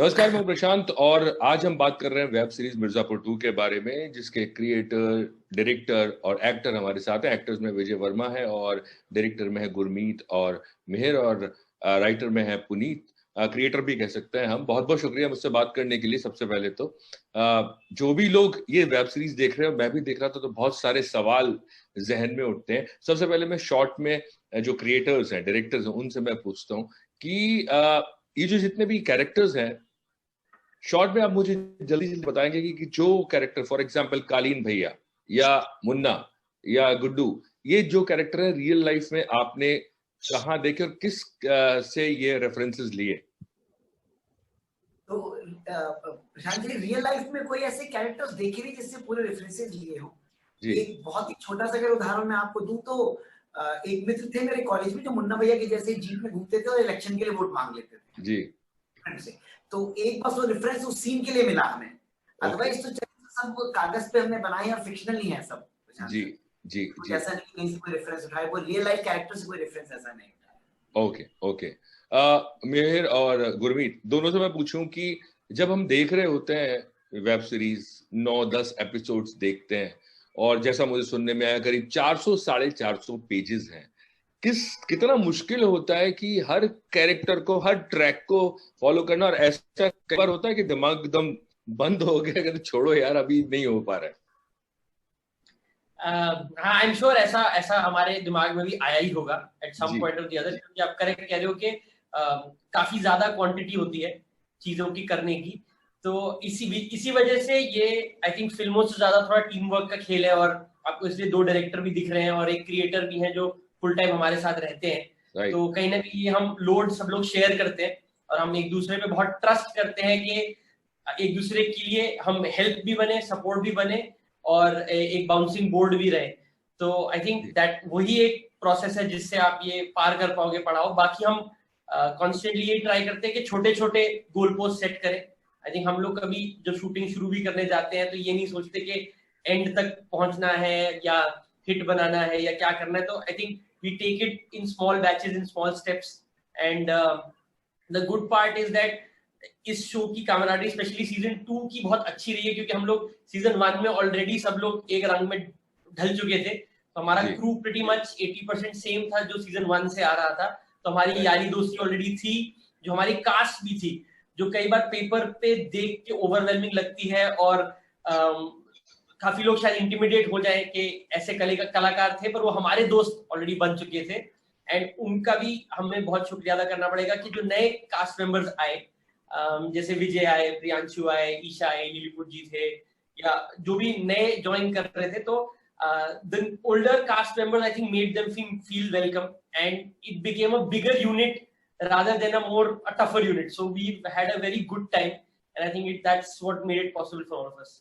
नमस्कार, मैं प्रशांत और आज हम बात कर रहे हैं वेब सीरीज मिर्जापुर 2 के बारे में, जिसके क्रिएटर, डायरेक्टर और एक्टर हमारे साथ हैं। एक्टर्स में विजय वर्मा है और डायरेक्टर में है गुरमीत और मिहिर और राइटर में है पुनीत। क्रिएटर भी कह सकते हैं हम। बहुत बहुत शुक्रिया मुझसे बात करने के लिए। सबसे पहले तो जो भी लोग ये वेब सीरीज देख रहे हैं, मैं भी देख रहा था, तो बहुत सारे सवाल जहन में उठते हैं। सबसे पहले मैं शॉर्ट में जो क्रिएटर्स हैं, डायरेक्टर्स हैं, उनसे मैं पूछता हूँ कि ये जो जितने भी कैरेक्टर्स हैं, शॉर्ट में आप मुझे जल्दी जल्दी बताएंगे कि जो कैरेक्टर, फॉर एग्जांपल कालीन भैया या मुन्ना या गुड्डू, ये जो कैरेक्टर है रियल लाइफ में आपने कहाँ देखे और किस से ये रेफरेंसेस लिए? तो प्रशांत जी, रियल लाइफ में कोई ऐसे कैरेक्टर्स देखे नहीं जिससे पूरे रेफरेंसेस लिए हो। एक बहुत ही छोटा सा अगर उदाहरण मैं आपको दूं तो एक मित्र थे मेरे कॉलेज में जो मुन्ना भैया के जैसे जीप में घूमते थे और इलेक्शन के लिए वोट मांग लेते थे जी से। तो एक बस वो रेफरेंस उस सीन के लिए मिला हमें, अदरवाइज तो सब कागज पे हमने बनाए और फिक्शनल ही है सब। जी जी जी, ऐसा नहीं कहीं से कोई रेफरेंस उठाए, वो रियल लाइफ कैरेक्टर से कोई रेफरेंस ऐसा नहीं। Okay okay. मिहिर और गुरमीत, दोनों से मैं पूछूं कि जब हम देख रहे होते हैं वेब सीरीज, 9-10 एपिसोड्स देखते हैं और जैसा मुझे सुनने में आया करीब 400-450 पेजेस हैं, कितना मुश्किल होता है कि हर कैरेक्टर को, हर ट्रैक को फॉलो करना। और ऐसा कई बार होता है कि दिमाग एकदम बंद हो गया, अगर छोड़ो यार अभी नहीं हो पा रहा है। हाँ, आई एम श्योर ऐसा ऐसा हमारे दिमाग में भी आया ही होगा at some point of the other, क्योंकि आप करेक्ट कह रहे हो कि काफी ज्यादा क्वांटिटी होती है चीजों की करने की। तो इसी वजह से ये आई थिंक फिल्मों से ज्यादा थोड़ा टीम वर्क का खेल है, और आपको इसलिए 2 डायरेक्टर भी दिख रहे हैं और एक क्रिएटर भी है जो फुल टाइम हमारे साथ रहते हैं। तो कहीं ना कहीं हम लोड सब लोग शेयर करते हैं और हम एक दूसरे पे बहुत ट्रस्ट करते हैं कि एक दूसरे के लिए हम हेल्प भी बने, सपोर्ट भी बने और एक बाउंसिंग बोर्ड भी रहे। तो आई थिंक दैट वही एक प्रोसेस है जिससे आप ये पार कर पाओगे पड़ाव। बाकी हम कॉन्स्टेंटली ये ट्राई करते हैं कि छोटे छोटे गोल पोस्ट सेट करें। आई थिंक हम लोग कभी जब शूटिंग शुरू भी करने जाते हैं तो ये नहीं सोचते कि एंड तक पहुंचना है या हिट बनाना है या क्या करना है। तो I think we take it in small batches, in small steps. And the good part is that इस शो की कामराडरी स्पेशली सीजन 2 की बहुत अच्छी रही है, क्योंकि हम लोग सीजन 1 में ऑलरेडी सब लोग एक रंग में ढल चुके थे। तो हमारा क्रू प्रीटी मच 80% सेम था जो सीजन 1 से आ रहा था। तो हमारी यारी दोस्ती ऑलरेडी थी, जो हमारी कास्ट भी थी, जो कई बार पेपर पे देख के ओवरवेलमिंग लगती है और काफी लोग शायद इंटिमिडेट हो जाए कि ऐसे कलाकार थे, पर वो हमारे दोस्त ऑलरेडी बन चुके थे। एंड उनका भी हमें बहुत शुक्रिया अदा करना पड़ेगा कि जो नए कास्ट मेंबर्स आए, जैसे विजय आए, प्रियांशु आए, ईशा आए, नीलिपुर जी थे, या जो भी नए ज्वाइन कर रहे थे, तो the older cast members I think made them feel welcome, and it became a bigger unit rather than a tougher unit. So we had a very good time, and I think that's what made it possible for all of us.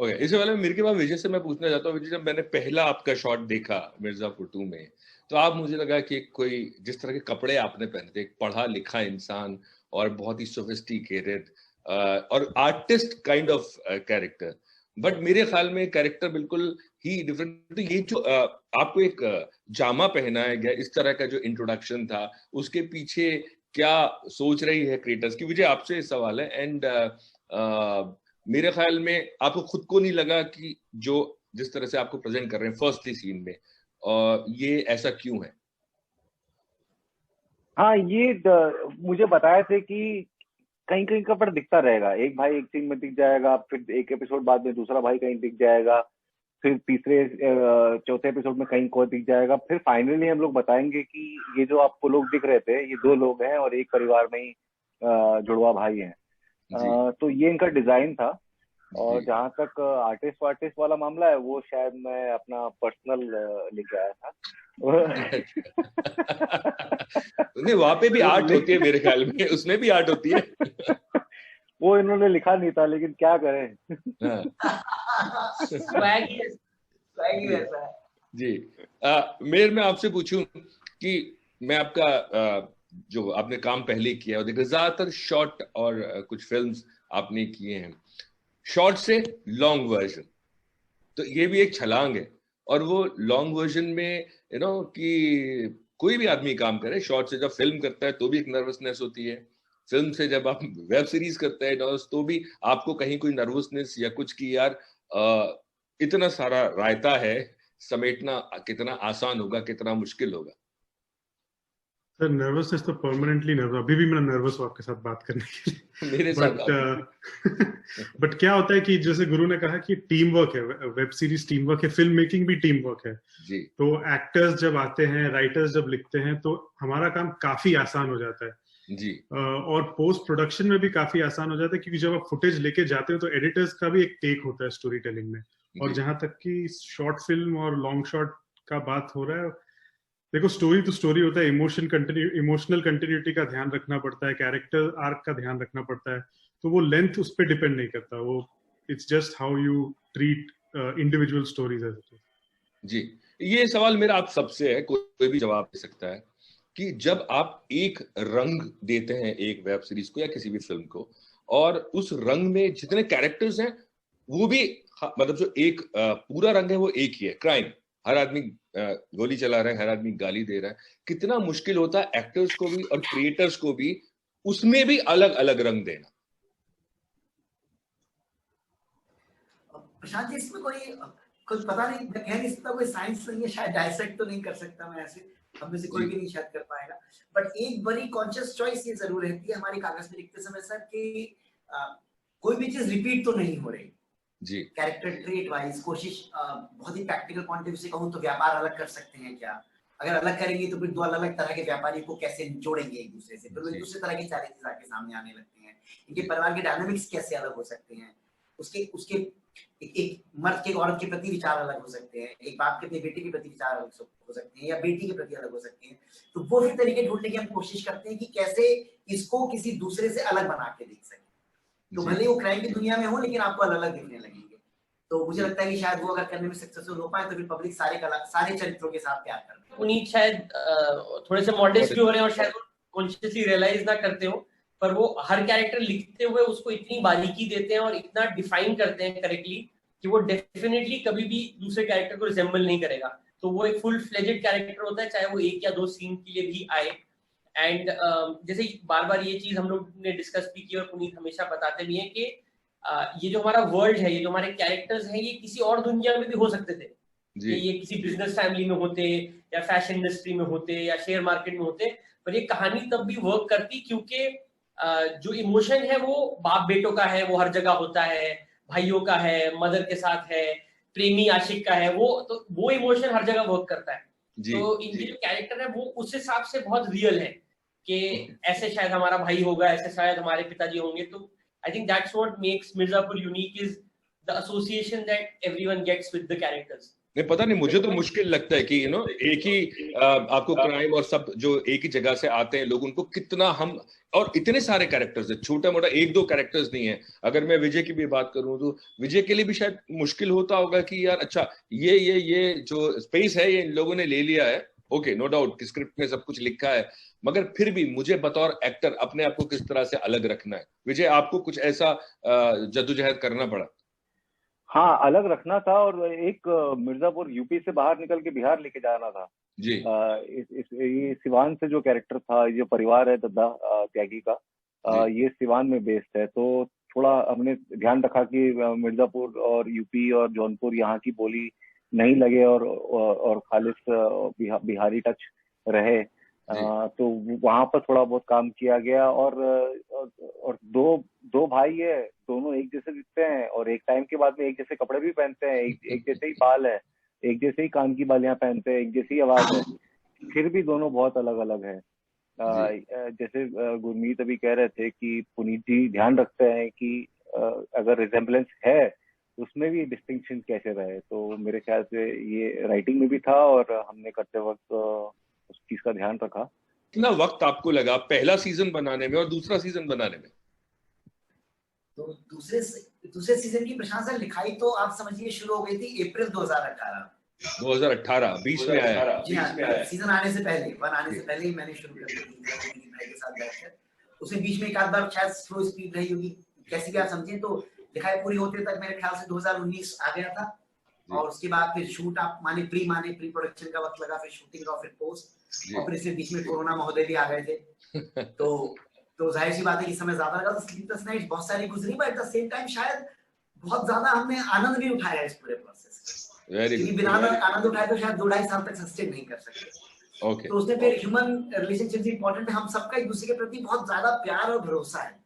Okay, इससे पहले मेरे के बाद विजय से मैं पूछना चाहता हूँ। विजय, जब मैंने पहला आपका शॉट देखा मिर्जापुर 2 में, तो आप, मुझे लगा कि कोई जिस तरह के कपड़े आपने पहने थे, एक पढ़ा लिखा इंसान और बहुत ही सोफिस्टिकेटेड और artist kind of character, but मेरे ख्याल में कैरेक्टर बिल्कुल ही डिफरेंट। तो ये जो आपको एक जामा पहनाया गया, इस तरह का जो इंट्रोडक्शन था, उसके पीछे क्या सोच रही है क्रिएटर्स की? विजय, आपसे सवाल है। एंड मेरे ख्याल में आपको खुद को नहीं लगा कि जो जिस तरह से आपको प्रेजेंट कर रहे हैं फर्स्टली सीन में, ये ऐसा क्यों है? हाँ, ये मुझे बताए थे कि कहीं कहीं का पर दिखता रहेगा। एक भाई एक सीन में दिख जाएगा, फिर एक एपिसोड बाद में दूसरा भाई कहीं दिख जाएगा, फिर तीसरे चौथे एपिसोड में कहीं कोई दिख जाएगा, फिर फाइनली हम लोग बताएंगे कि ये जो आपको लोग दिख रहे थे, ये 2 लोग हैं और एक परिवार में ही जुड़वा भाई हैं। तो ये इनका डिजाइन था। और जहां तक आर्टिस्ट वाला मामला है, वो शायद मैं अपना पर्सनल लेके आया था। नहीं, वहां पे भी आर्ट होती है मेरे ख्याल में, उसमें भी आर्ट होती है। वो इन्होंने लिखा नहीं था, लेकिन क्या करें। जी, मेयर, मैं आपसे पूछूं कि मैं आपका जो आपने काम पहले किया है, देखिए ज्यादातर शॉर्ट और कुछ फिल्म्स आपने किए हैं, शॉर्ट से लॉन्ग वर्जन, तो ये भी एक छलांग है। और वो लॉन्ग वर्जन में कि कोई भी आदमी काम करे, शॉर्ट से जब फिल्म करता है तो भी एक नर्वसनेस होती है, फिल्म से जब आप वेब सीरीज करते हैं तो भी आपको कहीं कोई नर्वसनेस या कुछ की यार इतना सारा रायता है, समेटना कितना आसान होगा, कितना मुश्किल होगा? सर नर्वसनेस तो परमानेंटली नर्वस, अभी भी मैं नर्वस हूँ आपके साथ बात करने के लिए। मेरे साथ बट क्या होता है कि जैसे गुरु ने कहा कि टीम वर्क है, वेब सीरीज टीम वर्क है, फिल्म मेकिंग भी टीम वर्क है जी। तो एक्टर्स जब आते हैं, राइटर्स जब लिखते हैं तो हमारा काम काफी आसान हो जाता है जी। और पोस्ट प्रोडक्शन में भी काफी आसान हो जाता है, क्योंकि जब आप फुटेज लेके जाते हो तो एडिटर्स का भी एक टेक होता है स्टोरी टेलिंग में। और जहां तक कि शॉर्ट फिल्म और लॉन्ग शॉट का बात हो रहा है, देखो स्टोरी तो स्टोरी होता है, इमोशनल कंटिन्यूटी का ध्यान रखना पड़ता है, कैरेक्टर आर्क का ध्यान रखना पड़ता है, तो वो लेंथ उस पर डिपेंड नहीं करता, वो it's just how you treat individual stories as it is. जी, ये सवाल मेरा आप सबसे है, कोई भी जवाब दे सकता है कि जब आप एक रंग देते हैं एक वेब सीरीज को या किसी भी फिल्म को, और उस रंग में जितने कैरेक्टर्स हैं वो भी मतलब जो एक पूरा रंग है वो एक ही है, क्राइम, हर आदमी गोली चला रहा है, हर आदमी गाली दे रहा है, कितना मुश्किल होता है एक्टर्स को भी और क्रिएटर्स को भी उसमें भी अलग अलग रंग देना। प्रशांत जी, इसमें कोई कुछ पता नहीं, मैं कह नहीं सकता, कोई साइंस नहीं है, शायद डायसेक्ट तो नहीं कर सकता मैं ऐसे, हम में से कोई भी नहीं शायद कर पाएगा, बट एक बड़ी कॉन्शियस चॉइस ये जरूर रहती है हमारी कागज में लिखते समय सर कि कोई भी चीज रिपीट तो नहीं हो रही जी। कैरेक्टर ट्रेट वाइज कोशिश, बहुत ही प्रैक्टिकल पॉइंट ऑफ व्यू से कहूं तो व्यापार अलग कर सकते हैं क्या, अगर अलग करेंगे तो फिर दो अलग अलग तरह के व्यापारी को कैसे जोड़ेंगे एक दूसरे से, फिर वो एक दूसरे तरह के चैलेंजेस आके सामने आने लगते हैं, इनके परिवार के डायनामिक्स कैसे अलग हो सकते हैं, उसके एक मर्द के औरत के प्रति विचार अलग हो सकते हैं, एक बाप के अपने बेटे के प्रति विचार अलग हो सकते हैं, या बेटी के प्रति अलग हो सकते हैं, तो वो फिर तरीके ढूंढने की हम कोशिश करते हैं कि कैसे इसको किसी दूसरे से अलग बना के देख सकें, तो भले वो क्राइम की दुनिया में हो लेकिन आपको अलग अलग दिखने लगेंगे। तो मुझे लगता है कि शायद वो अगर करने में सक्सेसफुल हो पाए तो फिर पब्लिक सारे चरित्रों के साथ प्यार कर रहे हैं। पुनीत शायद थोड़े से मॉडेस्ट भी हो रहे हैं और शायद कॉन्शियसली रियलाइज ना करते हो, पर वो हर कैरेक्टर लिखते हुए उसको इतनी बारीकी देते हैं और इतना डिफाइन करते हैं करेक्टली कि वो डेफिनेटली कभी भी दूसरे कैरेक्टर को रिजेंबल नहीं करेगा, तो वो एक फुल फ्लेजेड कैरेक्टर होता है, चाहे वो एक या दो सीन के लिए भी आए। एंड जैसे बार बार ये चीज हम लोग ने डिस्कस भी की और पुनीत हमेशा बताते भी हैं कि ये जो हमारा वर्ल्ड है, ये जो हमारे कैरेक्टर्स हैं, ये किसी और दुनिया में भी हो सकते थे, ये किसी बिजनेस फैमिली में होते या फैशन इंडस्ट्री में होते या शेयर मार्केट में होते, पर ये कहानी तब भी वर्क करती क्योंकि जो इमोशन है वो बाप बेटों का है, वो हर जगह होता है, भाइयों का है, मदर के साथ है, प्रेमी आशिक का है, वो इमोशन हर जगह वर्क करता है। तो इनके जो कैरेक्टर है वो उस हिसाब से बहुत रियल है कि ऐसे शायद हमारा भाई होगा, ऐसे शायद हमारे पिताजी होंगे। तो I think that's what makes Mirzapur unique is the association that everyone gets with the characters. नहीं पता नहीं, मुझे तो मुश्किल लगता है कि एक ही आपको क्राइम और सब जो एक ही जगह से आते हैं लोग, उनको कितना हम, और इतने सारे कैरेक्टर्स है, छोटा मोटा एक दो कैरेक्टर्स नहीं है। अगर मैं विजय की भी बात करूं तो विजय के लिए भी शायद मुश्किल होता होगा कि यार अच्छा ये जो स्पेस है ये इन लोगों ने ले लिया है, ओके नो डाउट स्क्रिप्ट में सब कुछ लिखा है, मगर फिर भी मुझे बतौर एक्टर अपने आप को किस तरह से अलग रखना है। विजय, आपको कुछ ऐसा जद्दोजहद करना पड़ा? हाँ, अलग रखना था, और एक मिर्जापुर यूपी से बाहर निकल के बिहार लेके जाना था जी। ये सिवान से जो कैरेक्टर था, जो परिवार है दद्दा त्यागी का, ये सिवान में बेस्ड है, तो थोड़ा हमने ध्यान रखा कि मिर्जापुर और यूपी और जौनपुर यहाँ की बोली नहीं लगे और खालिस बिहारी टच रहे, तो वहां पर थोड़ा बहुत काम किया गया। और दो भाई है, दोनों एक जैसे दिखते हैं और एक टाइम के बाद में एक जैसे कपड़े भी पहनते हैं, एक जैसे ही बाल है, एक जैसे ही कान की बालियां पहनते हैं, एक जैसी आवाज है, फिर भी दोनों बहुत अलग अलग है। जैसे गुरमीत अभी कह रहे थे कि पुनीत जी ध्यान रखते हैं कि अगर रिजेम्बलेंस है उसमें भी डिस्टिंक्शन कैसे रहे, तो मेरे ख्याल से ये राइटिंग में भी था और हमने करते वक्त उस चीज का ध्यान रखा। कितना वक्त आपको लगा पहला सीजन बनाने में और दूसरा सीजन बनाने में? तो दूसरे सीजन की प्रशंसा लिखाई तो आप समझिए शुरू हो गई थी अप्रैल 2018 बीच में आया। जी हाँ, सीजन आने से पहले, वन आने से पहले ही मैंने शुरू कर दी भाई के साथ बैठकर। उसमें बीच में एक आध बार शायद स्लो स्पीड रही होगी, कैसी भी आप समझे, तो लिखाई पूरी होते तक मेरे ख्याल से 2019 आ गया था, और उसके बाद फिर शूट आप प्री प्रोडक्शन का वक्त लगा, फिर शूटिंग का, फिर पोस्ट, और फिर इसमें बीच में कोरोना महोदय भी आ गए थे। तो तो जाहिर सी बात है कि समय ज्यादा लगा, तो स्लीपलेस नाइट्स बहुत सारी गुजरी, but at the same time शायद बहुत ज्यादा हमने आनंद भी उठाया इस पूरे प्रोसेस का, क्योंकि बिना आनंद उठाए तो शायद 2-2.5 साल तक सस्टेन नहीं कर सकते। तो उसने फिर ह्यूमन रिलेशनशिप्स इंपॉर्टेंट है, हम सबका एक दूसरे के प्रति बहुत ज्यादा प्यार और भरोसा है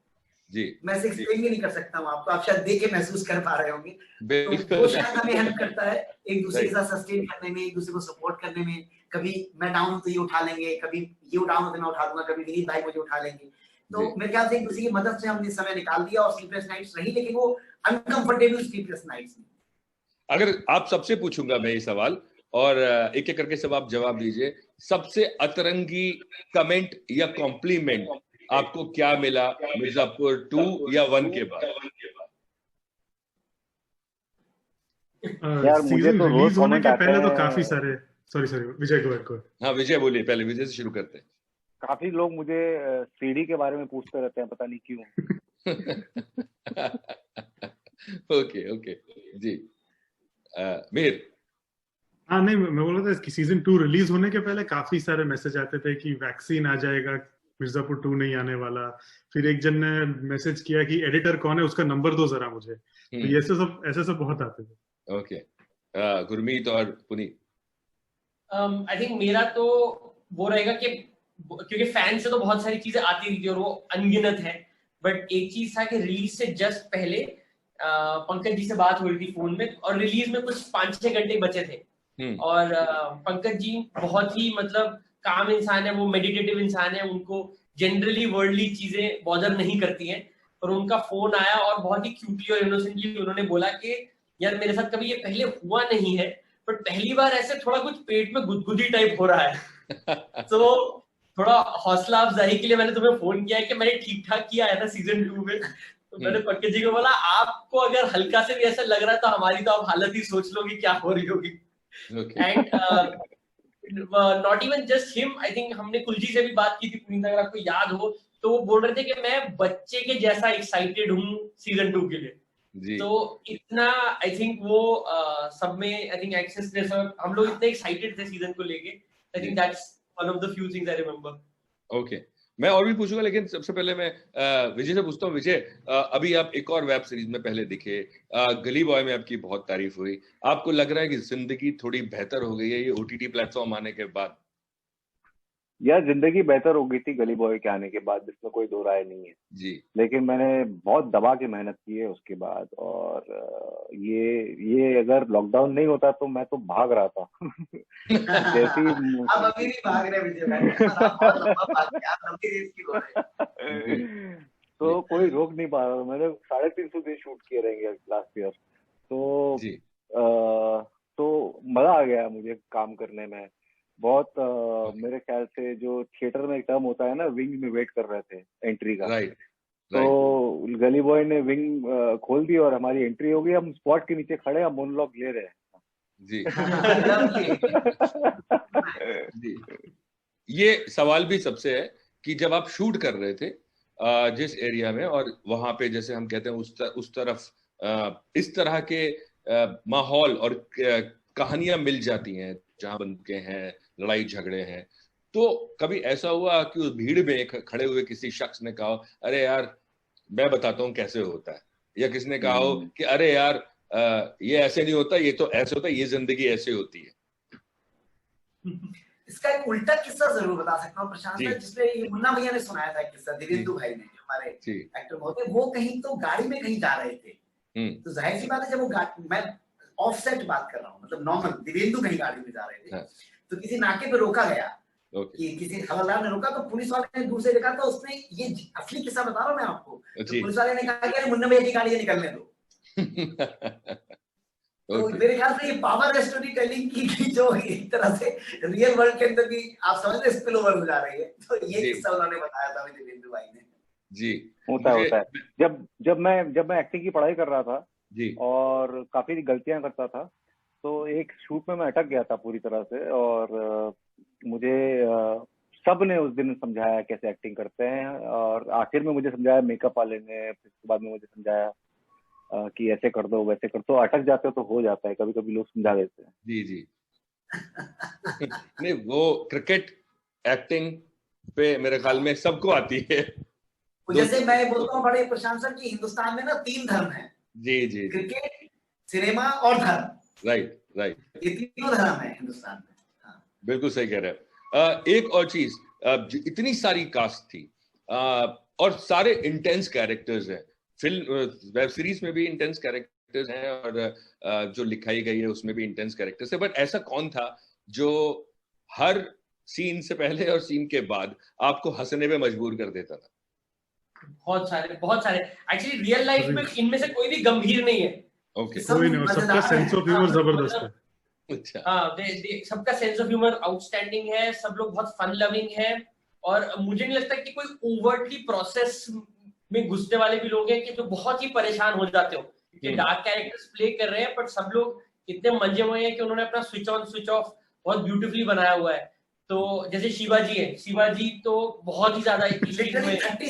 जी। मैं इसे एक्सप्लेन भी नहीं कर सकता हूँ आपको, आप शायद देख के महसूस कर पा रहे होंगे। तो वो शायद हमें हेल्प करता है एक दूसरे के साथ सस्टेन करने में, एक दूसरे को सपोर्ट करने में। कभी मैं डाउन हूं तो ये उठा लेंगे, कभी ये डाउन हो तो मैं उठा दूंगा, कभी विनीत भाई मुझे उठा लेंगे। तो मेरे ख्याल से एक दूसरे की मदद से हमने समय निकाल दिया और स्लीपलेस नाइट्स रही, लेकिन वो अनकंफर्टेबल स्लीपलेस नाइट्स नहीं। अगर आप सबसे पूछूंगा मैं ये सवाल, और एक एक करके सब आप जवाब दीजिए, सबसे अतरंगी कमेंट या कॉम्प्लीमेंट आपको क्या मिला मिर्जापुर 2 या 1 के बाद? यार मुझे तो रिलीज होने के पहले तो काफी सारे, सॉरी विजय को। हाँ विजय बोलिए, पहले विजय से शुरू करते हैं। काफी लोग मुझे सीडी के बारे में पूछते रहते हैं, पता नहीं क्यों। ओके जी। मिहिर। हाँ नहीं, मैं बोल रहा था कि सीजन 2 रिलीज होने के पहले काफी सारे मैसेज आते थे कि वैक्सीन आ जाएगा, मिर्जापुर 2 नहीं आने वाला। फिर एक जन ने मैसेज किया कि एडिटर कौन है, उसका नंबर दो जरा मुझे। तो ये ऐसे सब बहुत आते थे। ओके, गुरमीत और पुनीत। आई थिंक मेरा तो वो रहेगा कि क्योंकि फैन से तो बहुत सारी चीजें आती रही थी और वो अनगिनत है, बट एक चीज था कि रिलीज से जस्ट पहले पंकज जी से बात हो रही थी फोन में, और रिलीज में कुछ 5-6 घंटे बचे थे। और पंकज जी बहुत ही मतलब काम इंसान है, वो मेडिटेटिव इंसान है, उनको जनरली वर्ल्डली चीजें बॉदर नहीं करती हैं। और उनका फोन आया और बहुत ही क्यूटली और इनोसेंटली उन्होंने बोला कि यार मेरे साथ कभी ये पहले हुआ नहीं है, बट पहली बार ऐसे थोड़ा कुछ पेट में गुदगुदी टाइप हो रहा है। तो थोड़ा हौसला अफजाई के लिए मैंने तुम्हें फोन किया है कि मैंने ठीक ठाक किया है ना सीजन 2 में। तो मैंने पंकज जी को बोला आपको अगर हल्का से भी ऐसा लग रहा है तो हमारी तो आप हालत ही सोच लो कि क्या हो रही होगी। And not even just him, I think हमने कुलजी से भी बात की थी पुनीत, अगर आपको याद हो, तो वो बोल रहे थे कि मैं बच्चे के जैसा एक्साइटेड हूँ सीजन 2 के लिए जी। तो इतना आई थिंक वो सब में आई थिंक एक्सेस जैसा हम लोग इतने एक्साइटेड थे सीजन को लेके। I think that's one of the few things I remember. Okay, मैं और भी पूछूंगा, लेकिन सबसे पहले मैं विजय से पूछता हूँ। विजय, अभी आप एक और वेब सीरीज में पहले दिखे, गली बॉय में आपकी बहुत तारीफ हुई। आपको लग रहा है कि जिंदगी थोड़ी बेहतर हो गई है ये ओटीटी प्लेटफॉर्म आने के बाद? यार जिंदगी बेहतर हो गई थी गली बॉय के आने के बाद, जिसमें कोई दो राय नहीं है जी। लेकिन मैंने बहुत दबा के मेहनत की है उसके बाद, और ये अगर लॉकडाउन नहीं होता तो मैं तो भाग रहा था। जैसी अब अभी भी भाग रहे विजय भाई, बहुत लंबा भाग गया, आप लंबी रेस की हो रहे हैं। तो कोई रोक नहीं पा रहा। मैंने 350 दिन शूट किए रहेंगे लास्ट ईयर, तो मजा आ गया मुझे काम करने में बहुत। मेरे ख्याल से जो थिएटर में एक टर्म होता है ना, विंग में वेट कर रहे थे एंट्री का, तो गली बॉय ने विंग खोल दी और हमारी एंट्री हो गई। हम स्पॉट के नीचे खड़े, हम मोनोलॉग ले रहे हैं जी। जी। ये सवाल भी सबसे है कि जब आप शूट कर रहे थे जिस एरिया में, और वहां पे जैसे हम कहते हैं उस तरफ इस तरह के माहौल और कहानियां मिल जाती हैं जहां बंदूकें हैं, लड़ाई झगड़े हैं, तो कभी ऐसा हुआ कि उस भीड़ में खड़े हुए किसी शख्स ने कहा अरे यार मैं बताता हूँ कैसे होता है, या किसने कहा हो कि अरे यार ये ऐसे नहीं होता, ये तो ऐसे होता है, ये जिंदगी ऐसे होती है? इसका एक उल्टा किस्सा जरूर बता सकता हूँ प्रशांत, जिसमें ये मुन्ना भैया ने सुनाया था किस्सा, दिव्येंदु भाई ने, हमारे एक्टर बहुत है, वो कहीं तो गाड़ी में कहीं जा रहे थे। तो जाहिर सी बात है, जब वो मैं ऑफसेट बात कर रहा हूँ, मतलब नॉर्मल दिव्येंदु कहीं गाड़ी में जा रहे थे, तो किसी नाके पे रोका गया कि किसी हवलदार ने रोका, तो पुलिस वाले ने दूर से देखा, तो उसने, ये असली किस्सा बता रहा हूँ मैं आपको, तो पुलिस वाले ने कहा कि मुन्ना भैया की गाड़ी निकलने दो। तो मेरे ख्याल से ये पावर है स्टोरी टेलिंग की जो एक तरह से रियल वर्ल्ड के अंदर भी आप समझ रहे स्पिल ओवर हो जा रही है। तो ये किस्सा उन्होंने बताया था दिव्येंदु भाई ने जी। होता है जब मैं एक्टिंग की पढ़ाई कर रहा था जी, और काफी गलतियां करता था, तो एक शूट में मैं अटक गया था पूरी तरह से, और मुझे सब ने उस दिन समझाया कैसे एक्टिंग करते हैं, और आखिर में मुझे समझाया मेकअप वाले ने, फिर उसके बाद में मुझे समझाया कि ऐसे कर दो वैसे कर दो। अटक जाते हो तो हो जाता है, कभी कभी लोग समझा देते हैं। जी जी। नहीं, वो क्रिकेट एक्टिंग पे मेरे ख्याल में सबको आती है। जैसे मैं बोलता हूँ बड़े प्रशंसक की हिंदुस्तान में ना 3 धर्म है। जी, क्रिकेट, सिनेमा और धर्म। राइट, ये तीनों धर्म है हिंदुस्तान में। हाँ। बिल्कुल सही कह रहे हैं। एक और चीज, इतनी सारी कास्ट थी और सारे इंटेंस कैरेक्टर्स हैं। फिल्म वेब सीरीज में भी इंटेंस कैरेक्टर्स हैं और जो लिखाई गई है उसमें भी इंटेंस कैरेक्टर्स है, बट ऐसा कौन था जो हर सीन से पहले और सीन के बाद आपको हंसने पे मजबूर कर देता था? बहुत सारे एक्चुअली रियल लाइफ में इनमें से कोई भी गंभीर नहीं है। ओके, कोई नहीं, सबका सेंस ऑफ ह्यूमर जबरदस्त है। अच्छा, हाँ, सबका सेंस ऑफ ह्यूमर आउटस्टैंडिंग है, सब लोग बहुत फन लविंग है, और मुझे नहीं लगता कि कोई ओवरटली प्रोसेस में घुसने वाले भी लोग हैं कि जो बहुत ही परेशान हो जाते हो कि डार्क कैरेक्टर्स प्ले कर रहे हैं, बट सब लोग इतने मंजे हुए हैं कि उन्होंने अपना स्विच ऑन स्विच ऑफ बहुत ब्यूटीफुली बनाया हुआ है। तो जैसे शिवाजी है, शिवाजी तो बहुत ही ज्यादा 30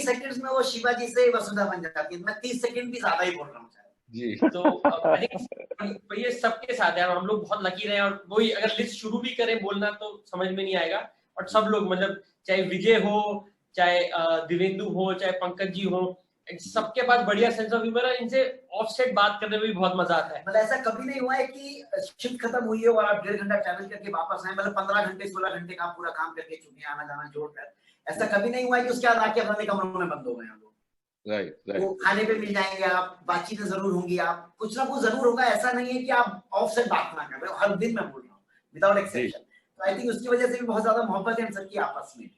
सेकंड्स में वो शिवाजी से वसुधा बन जाती है। मैं 30 सेकंड भी ज्यादा ही बोल रहा हूँ जी। तो ये सबके साथ है, हम लोग बहुत लकी रहे हैं, और वही अगर लिस्ट शुरू भी करें बोलना तो समझ में नहीं आएगा। और सब लोग, मतलब चाहे विजय हो, चाहे दिवेंदु हो, चाहे पंकज जी हो, सबके पास बढ़िया सेंस ऑफ ह्यूमर है। इनसे ऑफसेट बात करने में भी बहुत मजा आता है। मतलब ऐसा कभी नहीं हुआ है कि शिफ्ट खत्म हुई है और आप 1.5 घंटा ट्रैवल करके वापस आए, मतलब 15 घंटे 16 घंटे का पूरा काम करके चुके, आना जाना जोड़कर, ऐसा कभी नहीं हुआ है कि उसके बाद आके अपने कमरों में बंद हो गए हम लोग। राइट। वो खाने पे मिल जाएंगे, आप बातचीतें जरूर होंगी, आप कुछ ना कुछ जरूर होगा। ऐसा नहीं है कि आप ऑफसेट बात ना कर रहे हो, हर दिन मैं बोल रहा हूँ विदाउट एक्सेप्शन। तो आई थिंक उसकी वजह से भी बहुत ज्यादा मोहब्बत है हम सबकी आपस में।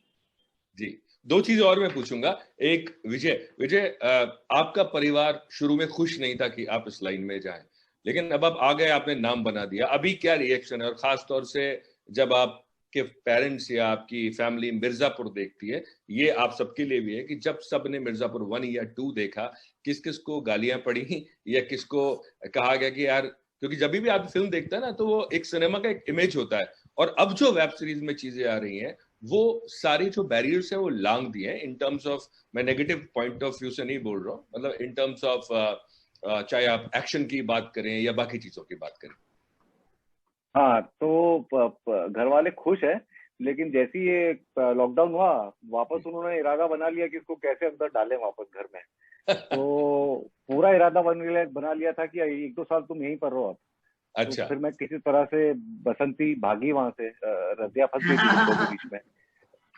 जी, 2 चीज और मैं पूछूंगा। एक, विजय, आपका परिवार शुरू में खुश नहीं था कि आप इस लाइन में जाएं, लेकिन अब आप आ गए, आपने नाम बना दिया, अभी क्या रिएक्शन है? और खास तौर से जब आपके पेरेंट्स या आपकी फैमिली मिर्जापुर देखती है, ये आप सबके लिए भी है कि जब सबने मिर्जापुर 1 या 2 देखा, किस किस को गालियां पड़ी या किसको कहा गया कि यार, क्योंकि जब भी आप फिल्म देखते हैं ना तो वो एक सिनेमा का एक इमेज होता है, और अब जो वेब सीरीज में चीजें आ रही हैं वो सारी जो बैरियर्स है वो लांग दिए हैं। इन टर्म्स ऑफ, मैं नेगेटिव पॉइंट ऑफ व्यू से नहीं बोल रहा हूँ, मतलब इन टर्म्स ऑफ चाहे आप एक्शन की बात करें या बाकी चीजों की बात करें। हाँ, तो घर वाले खुश है, लेकिन जैसे ये लॉकडाउन हुआ, वापस उन्होंने इरादा बना लिया कि इसको कैसे अंदर डालें वापस घर में। तो पूरा इरादा बना लिया था कि 1-2 साल तुम यहीं पर रहो। अच्छा। तो फिर मैं किसी तरह से बसंती भागी वहां से, रजिया फंस गई थी बीच में।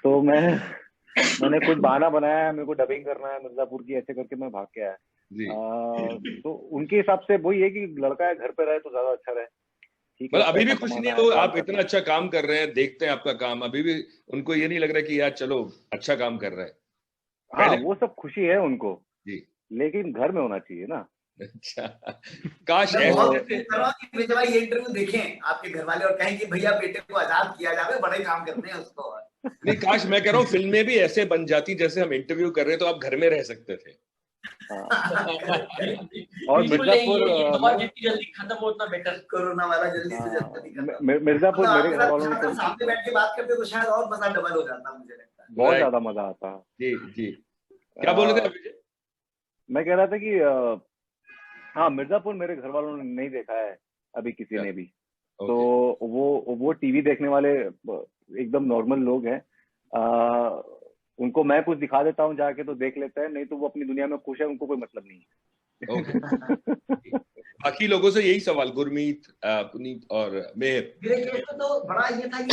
तो मैंने कुछ बहाना बनाया, मेरे को डबिंग करना है मिर्जापुर की, ऐसे करके मैं भाग के आया। तो उनके हिसाब से वही है कि लड़का है, घर पे रहे तो ज्यादा अच्छा रहे। ठीक है, अभी भी खुश नहीं है वो? आप इतना अच्छा काम कर रहे हैं, देखते हैं आपका काम, अभी भी उनको ये नहीं लग रहा कि यार चलो अच्छा काम कर रहे हैं? हाँ, वो सब खुशी है उनको जी, लेकिन घर में होना चाहिए ना। अच्छा, काश ये इंटरव्यू देखें आपके घर वाले और कहें कि भैया बेटे को आजाद किया जाए, बड़े काम करते हैं उसको। नहीं, काश, मैं कह रहा हूँ फिल्में भी ऐसे बन जाती जैसे हम इंटरव्यू कर रहे हैं तो आप घर में रह सकते थे। और मिर्जापुर जितनी जल्दी खत्म हो उतना बेटर। कोरोना वाला जल्दी से जल्दी खत्म। मिर्जापुर मेरे घर वालों ने सामने बैठ के बात करते तो शायद और मजा डबल हो जाता, मुझे लगता है। बहुत ज्यादा मजा आता। जी जी, क्या बोल रहे थे? मैं कह रहा था कि हाँ, मिर्जापुर मेरे घर वालों ने नहीं देखा है अभी किसी ने भी। तो वो टीवी देखने वाले एकदम नॉर्मल लोग हैं। उनको मैं कुछ दिखा देता हूँ जाके तो देख लेते हैं, नहीं तो वो अपनी दुनिया में खुश है, उनको कोई मतलब नहीं है। बाकी लोगों से यही सवाल, गुरमीत, पुनीत और मेहर। मेरे केस में तो बड़ा ये था कि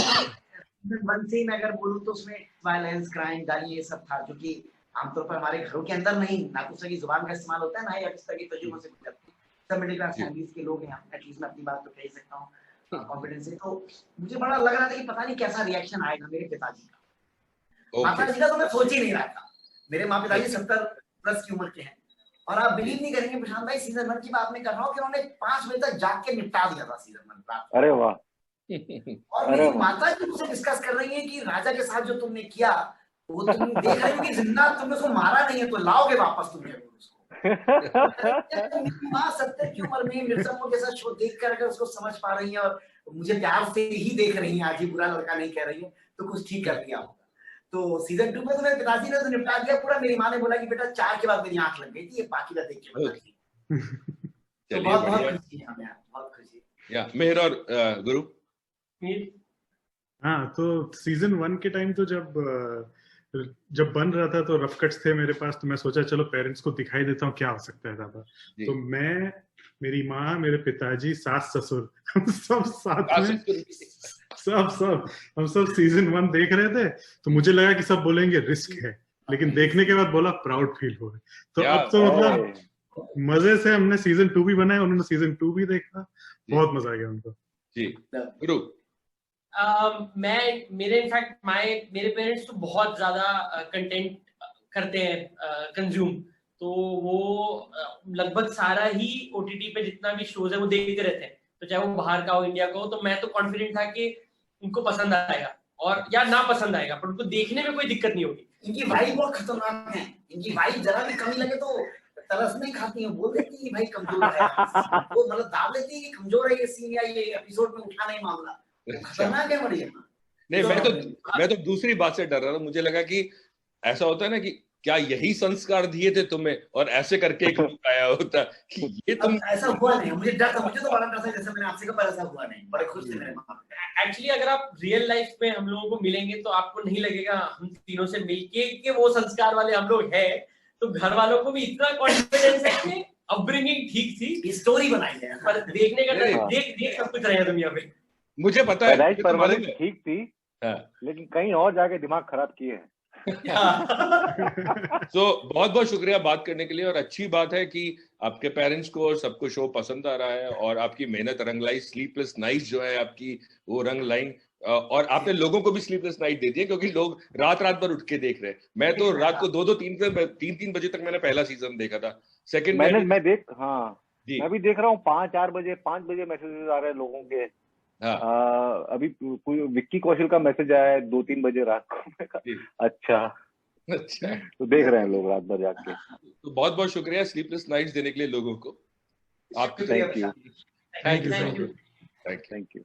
मन से मैं अगर बोलूँ तो उसमें वायलेंस, क्राइम, गाली, ये सब था, जो कि आमतौर पर हमारे घरों के अंदर नहीं, ना तो सही जुबान का इस्तेमाल होता है, ना ही इस तरह की तजुर्बों से गुजरते हैं। सब मिडिल क्लास फैमिलीज के लोग हैं, एटलीस्ट मैं अपनी बात तो कह ही सकता हूँ कॉन्फिडेंस से। तो मुझे बड़ा लग रहा था कि पता नहीं कैसा रिएक्शन आएगा मेरे पिताजी का। माता जी का तो मैं सोच ही नहीं रहा था। मेरे माँ पिताजी 70+ की उम्र के हैं, और आप बिलीव नहीं करेंगे प्रशांत भाई, सीजन 1 की बात मैं कर रहा हूँ कि उन्होंने 5 बजे तक जाग के निपटा दिया था सीजन 1 रात। अरे वाह। और मेरी माता जी मुझसे डिस्कस कर रही है कि राजा के साथ जो तुमने किया, वो तुम देख रहे हो कि जिंदा, तुमने उसको मारा नहीं है तो लाओगे वापस तुम उसको। माँ 70 की उम्र में मिर्जापुर के साथ शो देखकर अगर उसको समझ पा रही है और मुझे प्यार से ही देख रही है, आज ही बुरा लड़का नहीं कह रही है, तो कुछ ठीक कर दिया होगा। तो सीजन 2 में तो मेरे पिताजी ने तो निपटा दिया पूरा। मेरी माँ ने बोला कि बेटा 4 के बाद मेरी आंख लग गई थी, ये बाकी का देख के बताइए। तो बहुत खुशी है हमें, बहुत खुशी। या मेहर और गुरु। हाँ, तो सीजन 1 के टाइम तो जब जब बन रहा था तो रफ कट्स थे मेरे पास, तो मैं सोचा चलो पेरेंट्स को दिखाई देता हूँ क्या हो सकता है दादा। तो मैं, मेरी माँ, मेरे पिताजी, सास ससुर, हम सब साथ में, सब हम सब सीजन 1 देख रहे थे। तो मुझे लगा कि सब बोलेंगे रिस्क है, लेकिन देखने के बाद बोला प्राउड फील हो रहा है। तो अब तो मतलब मजे से हमने सीजन 2 भी बनाया, उन्होंने सीजन 2 भी देखा, बहुत मजा आ गया उनको। जी गुरु। मेरे पेरेंट्स तो बहुत ज्यादा कंटेंट करते हैं कंज्यूम, तो वो लगभग सारा ही ओटीटी पे जितना भी शोज है वो देखते रहते हैं, तो चाहे वो बाहर का हो इंडिया का हो। तो मैं तो कॉन्फिडेंट था कि उनको पसंद आएगा और या ना पसंद आएगा, पर उनको देखने में कोई दिक्कत नहीं होगी। इनकी वाइब बहुत खतरनाक है, इनकी वाइब जरा भी कमी लगे तो तरस नहीं खाती है, बोल देती है भाई कमजोर है, वो मतलब दाव लेती है कि कमजोर है ये सीन या ये एपिसोड में उठाना ही मामला। खतरनाक है बढ़िया। नहीं, मैं तो दूसरी बात से डर रहा था। मुझे लगा कि ऐसा होता है ना कि क्या यही संस्कार दिए थे तुम्हें और ऐसे करके एक लुक आया होता कि ये तुम। ऐसा हुआ नहीं, मुझे डर था, मुझे तो बड़ा डर था, जैसे मैंने आपसे कहा, ऐसा हुआ नहीं, बड़े खुश थे मेरे माँ। एक्चुअली अगर आप रियल लाइफ में हम लोगों को मिलेंगे तो आपको नहीं लगेगा हम तीनों से मिलके कि वो संस्कार वाले हम लोग हैं। तो घर वालों को भी इतना कॉन्फिडेंस है कि अपब्रिंगिंग ठीक थी, स्टोरी बनाई है, पर देखने का देख सब कुछ रहे दुनिया में। मुझे पता है परवरिश ठीक थी, लेकिन कहीं और जाके दिमाग खराब किए हैं। तो बहुत बहुत शुक्रिया बात करने के लिए। और अच्छी बात है कि आपके पेरेंट्स को और सबको शो पसंद आ रहा है और आपकी मेहनत रंग लाई। स्लीपलेस नाइट्स जो है आपकी, वो रंग लाइन, और आपने लोगों को भी स्लीपलेस नाइट दे दी है, क्योंकि लोग रात भर उठ के देख रहे हैं। मैं तो रात को 2-2 3-3 बजे तक मैंने पहला सीजन देखा था। सेकंड मैं भी देख रहा हूँ। 5-4 बजे 5 बजे मैसेजेस आ रहे हैं लोगों के। अभी कोई विक्की कौशल का मैसेज आया है 2-3 बजे रात को। अच्छा तो देख रहे हैं लोग रात भर जाके। तो बहुत बहुत शुक्रिया स्लीपलेस नाइट्स देने के लिए लोगों को। आपको थैंक यू।